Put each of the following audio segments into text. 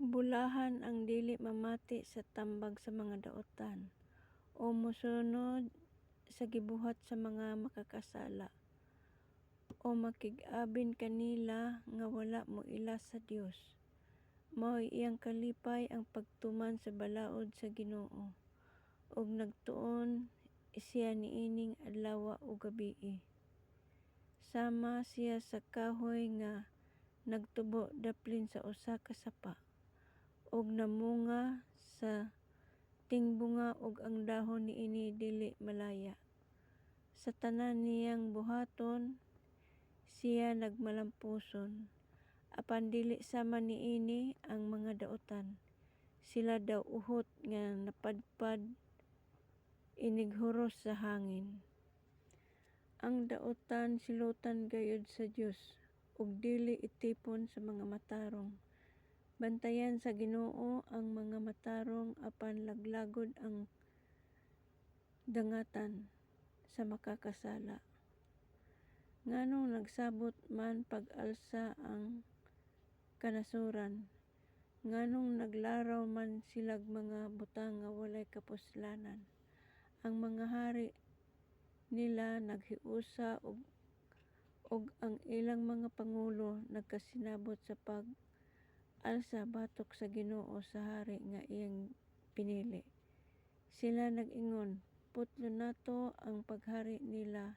Bulahan ang dili mamati sa tambag sa mga daotan o mosunod sa gibuhat sa mga makakasala o makig-abin kanila nga wala moila sa Dios. Mao'y iyang kalipay ang pagtuman sa balaod sa Ginoo ug nagtuon siya niining adlaw ug gabii. Sama siya sa kahoy nga nagtubo daplin sa usa ka sapa ug namunga sa tingbunga ug ang dahon niini dili malaya. Sa tanan niyang buhaton siya nagmalampuson, apan dili sama niini ang mga daotan. Sila daw uhot nga napadpad inighuros sa hangin. Ang daotan silutan gayud sa Dios ug dili itipon sa mga matarong. Bantayan sa Ginoo ang mga matarong apan laglagod ang dangatan sa makakasala. Nganong nagsabot man pag-alsa ang kanasuran, nganong naglaraw man silag mga butang nga walay kapuslanan. Ang mga hari nila naghiusa ug ang ilang mga pangulo nagkasinabot sa pag-alsa batok sa Ginoo sa hari nga iyang pinili. Sila nag-ingon, putlo nato ang paghari nila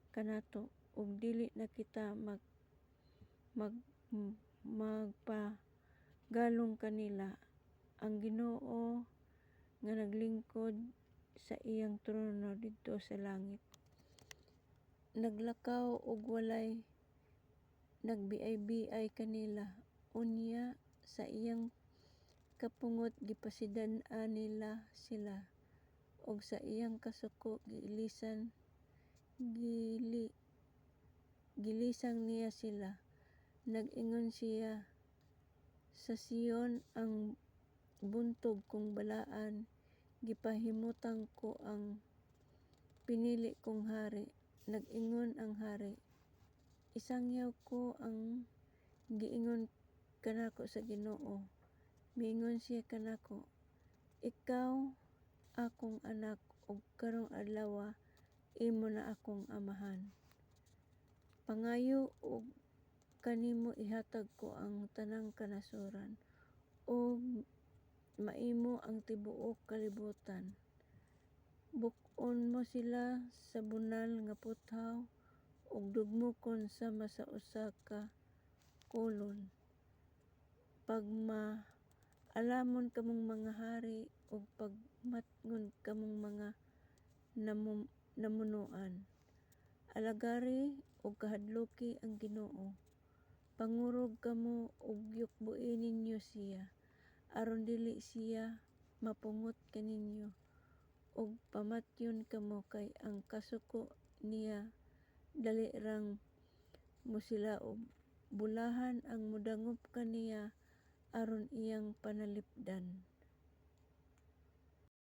kanato ug dili na kita magpagalong kanila. Ang Ginoo nga naglingkod sa iyang trono didto sa langit naglakaw ug walay nagbiay-biay kanila. Unya sa iyang kapungot gipasidan-an nila sila ug sa iyang kasuko gilisang niya sila. Nag-ingon siya, sa Sion ang buntog kong balaan, gipahimutang ko ang pinili kong hari. Nag-ingon ang hari, isangyaw ko ang giingon kanako sa Ginoo. Miingon siya kanako, ikaw akong anak ug karong adlaw imo na akong amahan. Pangayo ug kanimo ihatag ko ang tanang kanasuran ug maimo ang tibuok kalibutan. Buk-on mo sila sa bunal nga puthaw ug dugmokon sama sa usa ka kulon. Pagmaalamon kamong mga hari ug pagmatngon kamong mga namunoan. Alagari ug kahadluki ang Ginoo. Pangurog kamo ug yukboy ninyo siya aron dili siya mapungot kaninyo ug pamatyon kamo kay ang kasuko niya dali rang mosilaob. Bulahan ang modangop kaniya aron iyang panalipdan.